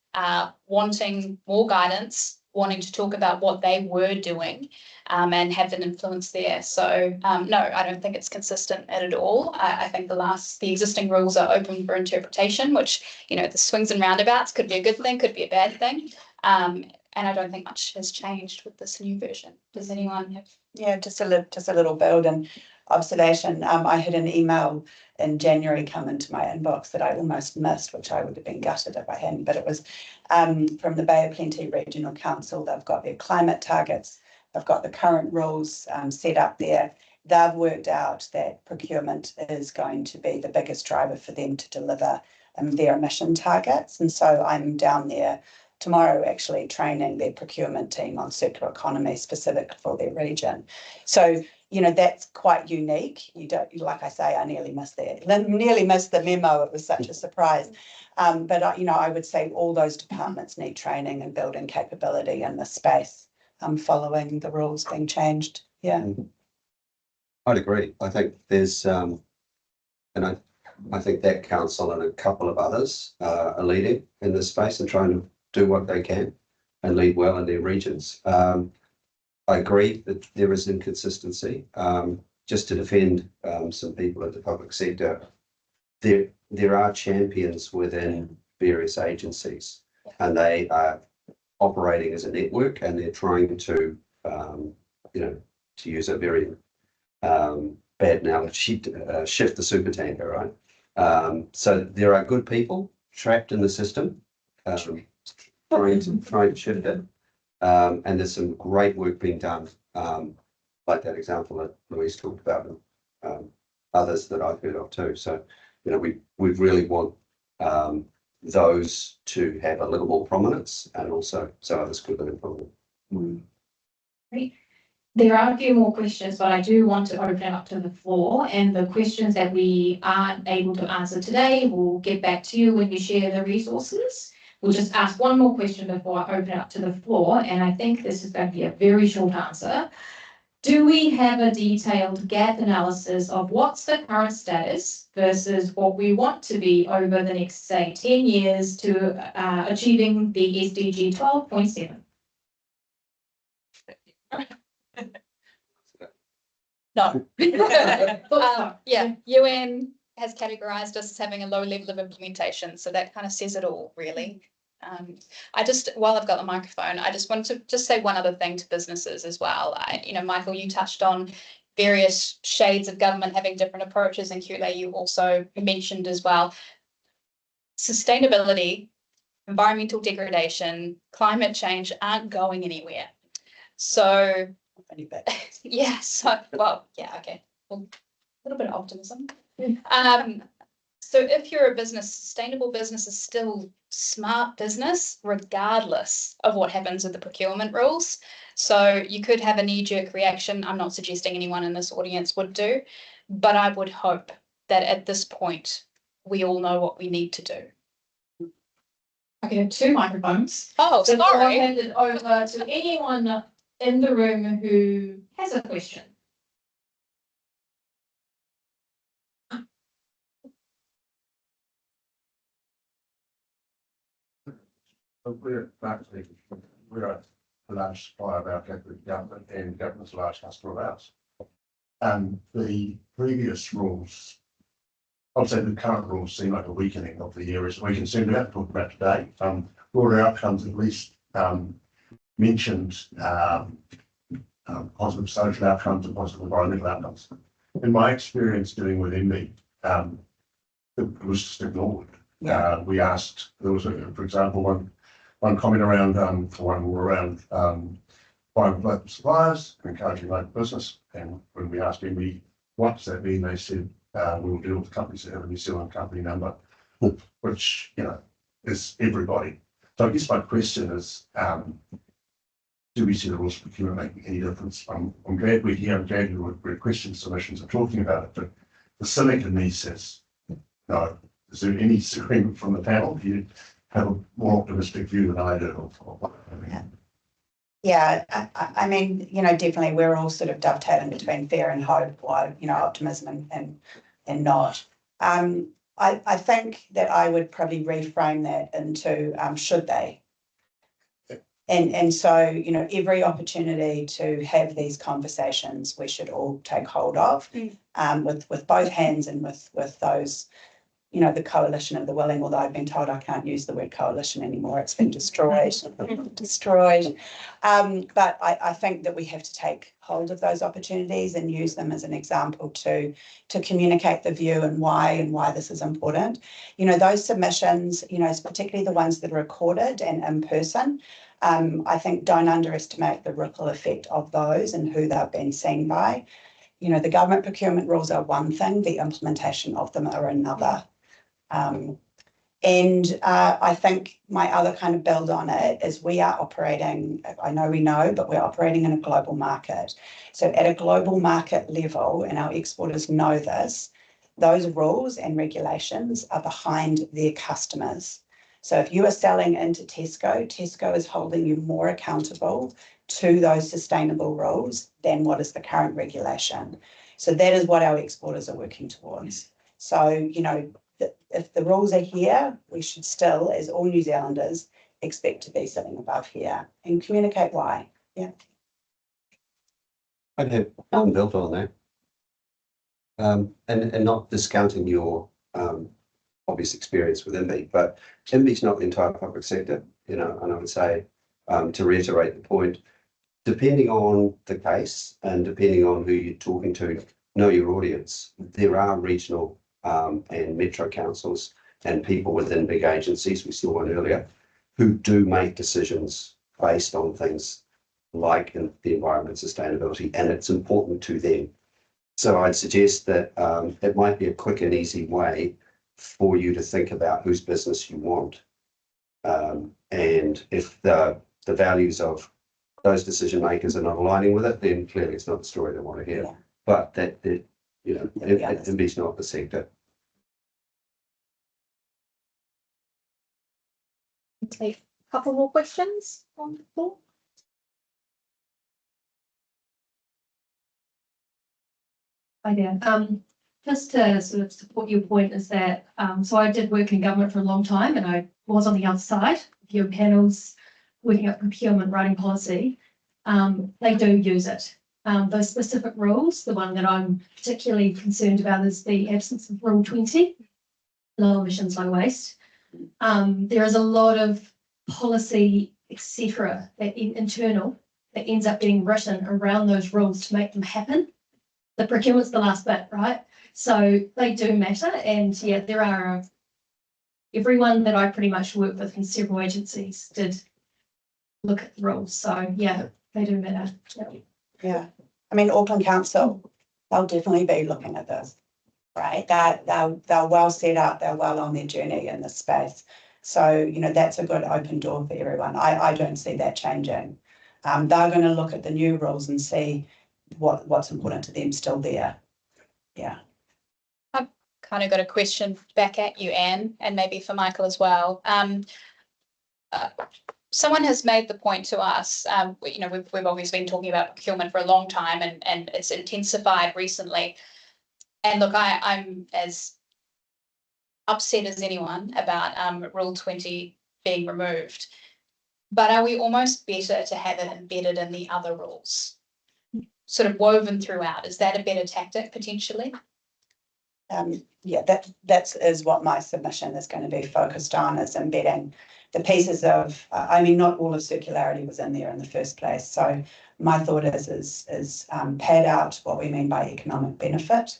wanting more guidance, wanting to talk about what they were doing and have an influence there. So no, I don't think it's consistent at all. I think the existing rules are open for interpretation, which, the swings and roundabouts could be a good thing, could be a bad thing. And I don't think much has changed with this new version. Does anyone have? Yeah, just a little build and observation. I had an email in January come into my inbox that I almost missed, which I would have been gutted if I hadn't, but it was from the Bay of Plenty Regional Council. They've got their climate targets, they've got the current rules set up there. They've worked out that procurement is going to be the biggest driver for them to deliver their emission targets. And so I'm down there tomorrow actually training their procurement team on circular economy specific for their region. So that's quite unique. You don't, like I say, I nearly missed the memo. It was such a surprise. But I would say all those departments need training and building capability in this space following the rules being changed. Yeah. I'd agree. I think there's, and I think that council and a couple of others are leading in this space and trying to do what they can and lead well in their regions. I agree that there is inconsistency. Just to defend some people in the public sector, there are champions within various agencies, and they are operating as a network, and they're trying to, to use a very bad analogy, shift the supertanker, right? So there are good people trapped in the system, trying to shift it. And there's some great work being done, like that example that Louise talked about, and others that I've heard of too. So, you know, we really want those to have a little more prominence, and also so others could live in prominence. Great. There are a few more questions, but I do want to open it up to the floor, and the questions that we aren't able to answer today, we'll get back to you when you share the resources. We'll just ask one more question before I open it up to the floor, and I think this is going to be a very short answer. Do we have a detailed gap analysis of what's the current status versus what we want to be over the next, say, 10 years to achieving the SDG 12.7? No. Yeah, UN has categorized us as having a low level of implementation, so that kind of says it all, really. I just, while I've got the microphone, I just want to just say one other thing to businesses as well. You know, Michael, you touched on various shades of government having different approaches, and Kule, you also mentioned as well. Sustainability, environmental degradation, climate change aren't going anywhere. So, yeah, so, well, yeah, okay. Well, a little bit of optimism. So if you're a business, sustainable business is still smart business, regardless of what happens with the procurement rules. So you could have a knee-jerk reaction. I'm not suggesting anyone in this audience would do, but I would hope that at this point, we all know what we need to do. Okay, 2 microphones. Oh, So I'll sorry. hand it over to anyone in the room who has a question. We're a large supplier of alcohol to government, and government's a large customer of ours. The previous rules, I'd say the current rules seem like a weakening of the areas we can seem to have to talk about today. Broader outcomes at least mentioned positive social outcomes and positive environmental outcomes. In my experience dealing with MB, it was just ignored. We asked, there was, for example, one comment around buying local suppliers and encouraging local business. And when we asked MB, what does that mean? They said, we will deal with companies that have a New Zealand company number, which, you know, is everybody. So I guess my question is, do we see the rules of procurement making any difference? I'm glad we're here. I'm glad we're question submissions are talking about it, but the cynic in me says, no. Is there any disagreement from the panel? Do you have a more optimistic view than I do? Yeah, I mean, you know, definitely we're all sort of dovetailing between fear and hope, or, you know, optimism and not. I think that I would probably reframe that into should they? And so, you know, every opportunity to have these conversations we should all take hold of with both hands, and with those, you know, the coalition of the willing, although I've been told I can't use the word coalition anymore, it's been destroyed. But I think that we have to take hold of those opportunities and use them as an example to communicate the view and why this is important. You know, those submissions, you know, particularly the ones that are recorded and in person, I think don't underestimate the ripple effect of those and who they've been seen by. You know, the government procurement rules are one thing, the implementation of them are another. I think my other kind of build on it is we are operating, I know we know, but we're operating in a global market. So at a global market level, and our exporters know this, those rules and regulations are behind their customers. So if you are selling into Tesco, Tesco is holding you more accountable to those sustainable rules than what is the current regulation. So that is what our exporters are working towards. So, you know, if the rules are here, we should still, as all New Zealanders, expect to be sitting above here and communicate why. Yeah. I'd have one built on that. And not discounting your obvious experience with MB, but MB's not the entire public sector, you know, and I would say, to reiterate the point, depending on the case and depending on who you're talking to, know your audience. There are regional and metro councils and people within big agencies, we saw one earlier, who do make decisions based on things like the environment sustainability, and it's important to them. So I'd suggest that it might be a quick and easy way for you to think about whose business you want. And if the values of those decision makers are not aligning with it, then clearly it's not the story they want to hear. Yeah. But that you know, it's not the sector. Take a couple more questions on the floor. Hi there. Just to sort of support your point is that, so I did work in government for a long time and I was on the other side, your panels, working up procurement, writing policy. They do use it. Those specific rules, the one that I'm particularly concerned about is the absence of Rule 20, low emissions, low waste. There is a lot of policy, etc., that internal that ends up getting written around those rules to make them happen. The procurement's the last bit, right? So they do matter, and yeah, there are everyone that I pretty much work with in several agencies did look at the rules. So yeah, they do matter. Yeah, I mean, Auckland Council, they'll definitely be looking at this, right? They're well set up, they're well on their journey in this space. So, you know, that's a good open door for everyone. I don't see that changing. They're going to look at the new rules and see what's important to them still there. Yeah. I've kind of got a question back at you, Anne, and maybe for Michael as well. Someone has made the point to us, you know, we've obviously been talking about procurement for a long time and it's intensified recently. And look, I'm as upset as anyone about Rule 20 being removed. But are we almost better to have it embedded in the other rules? Sort of woven throughout. Is that a better tactic potentially? Yeah, that is what my submission is going to be focused on, is embedding the pieces of, I mean, not all of circularity was in there in the first place. So my thought is pad out what we mean by economic benefit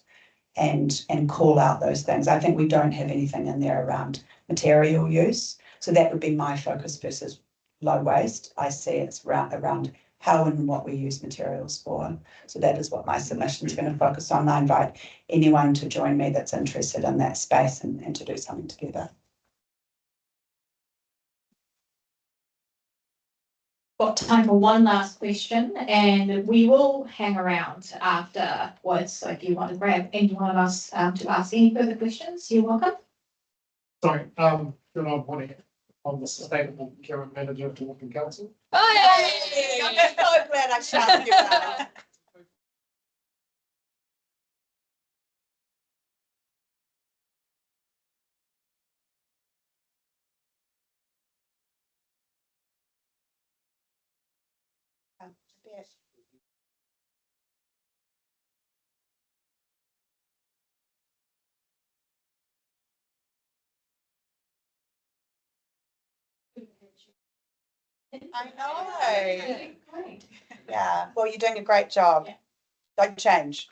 and call out those things. I think we don't have anything in there around material use. So that would be my focus versus low waste. I see it's around how and what we use materials for. So that is what my submission is going to focus on. I invite anyone to join me that's interested in that space and to do something together. Got time for one last question, and we will hang around afterwards. So if you want to grab any one of us to ask any further questions, you're welcome. Sorry, I'm the Sustainable Procurement Manager of the Auckland Council. Hey, I'm so glad I shouted you out. I know. Yeah, well, you're doing a great job. Don't change.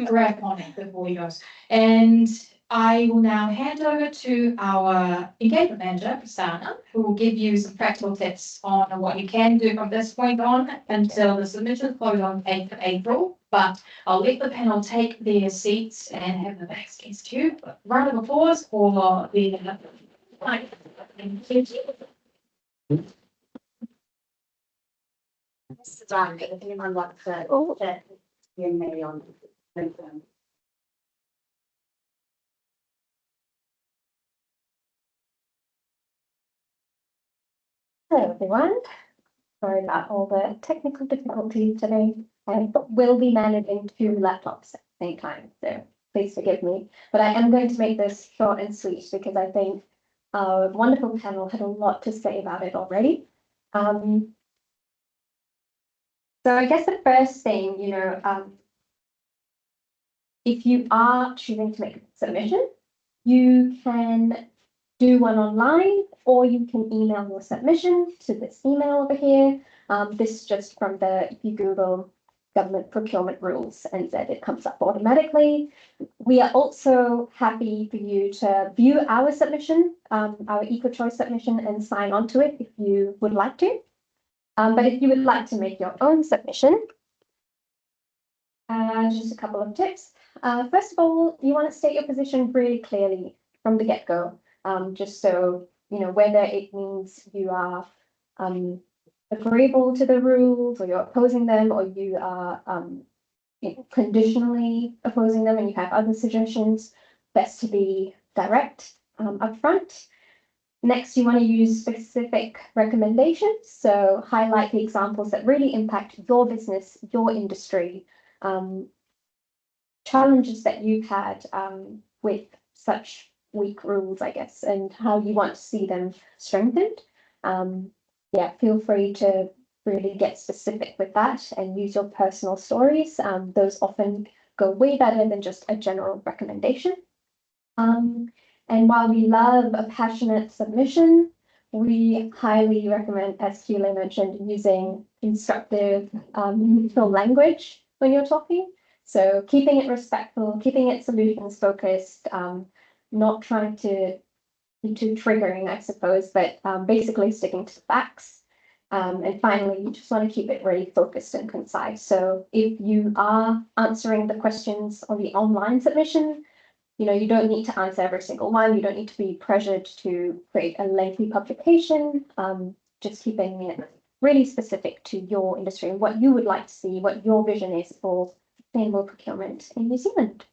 Wrap on it before he goes. And I will now hand over to our engagement manager, Prasanna, who will give you some practical tips on what you can do from this point on until the submission close on 8th of April. But I'll let the panel take their seats and have the backs against you. Round of applause for the This is on, if anyone wants to hear me on LinkedIn. Hello everyone, sorry about all the technical difficulties today. I will be managing 2 laptops at the same time, so please forgive me. But I am going to make this short and sweet because I think our wonderful panel had a lot to say about it already. So I guess the first thing, if you are choosing to make a submission, you can do one online, or you can email your submission to this email over here. This is just from if you Google Government Procurement Rules NZ, it comes up automatically. We are also happy for you to view our submission, our eco-choice submission, and sign on to it if you would like to. But if you would like to make your own submission, just a couple of tips. First of all, you want to state your position really clearly from the get-go, just so you know whether it means you are agreeable to the rules, or you're opposing them, or you are conditionally opposing them and you have other suggestions. Best to be direct upfront. Next, you want to use specific recommendations. So highlight the examples that really impact your business, your industry, challenges that you've had with such weak rules, I guess, and how you want to see them strengthened. Yeah, feel free to really get specific with that and use your personal stories. Those often go way better than just a general recommendation. And while we love a passionate submission, we highly recommend, as Kiwi mentioned, using instructive, neutral language when you're talking. So keeping it respectful, keeping it solutions focused, not trying to be too triggering, I suppose, but basically sticking to the facts. And finally, you just want to keep it really focused and concise. So if you are answering the questions on the online submission, you know, you don't need to answer every single one. You don't need to be pressured to create a lengthy publication. Just keeping it really specific to your industry and what you would like to see, what your vision is for sustainable procurement in New Zealand.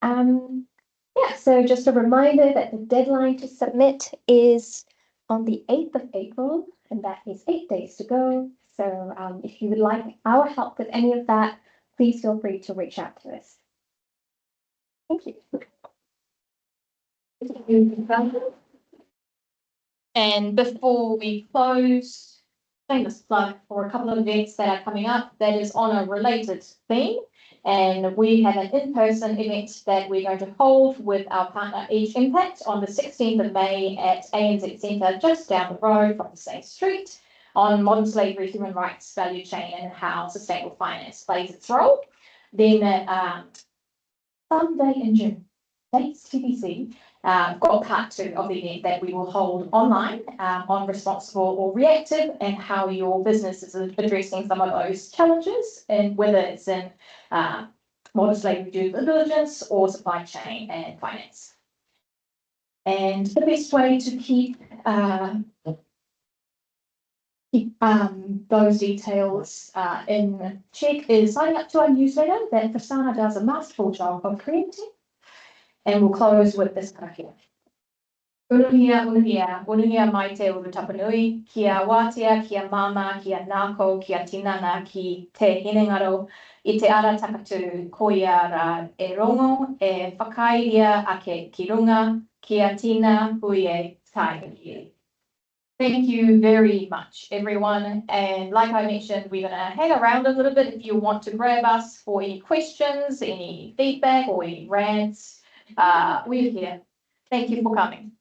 Yeah, so just a reminder that the deadline to submit is on the 8th of April, and that is 8 days to go. So if you would like our help with any of that, please feel free to reach out to us. Thank you. And before we close, famous plug for a couple of events that are coming up that is on a related theme. And we have an in-person event that we're going to hold with our partner Each Impact on the 16th of May at ANZ Centre, just down the road from the same street, on modern slavery, human rights, value chain, and how sustainable finance plays its role. Then someday in June, dates TBC, got part 2 of the event that we will hold online on responsible or reactive, and how your business is addressing some of those challenges, and whether it's in modern slavery due diligence or supply chain and finance. And the best way to keep those details in check is signing up to our newsletter that Prasanna does a masterful job of creating. And we'll close with this karakia. Unuhia, unuhia, unuhia mai te uru tapanui, kia wātea, kia mama, kia nāko, kia tinana, ki te hinengaro, I te ara takatu koia ra e rongo, e whakairia ake ki runga, kia tina hui e tai. Thank you very much, everyone. And like I mentioned, we're going to hang around a little bit if you want to grab us for any questions, any feedback, or any rants. We're here. Thank you for coming.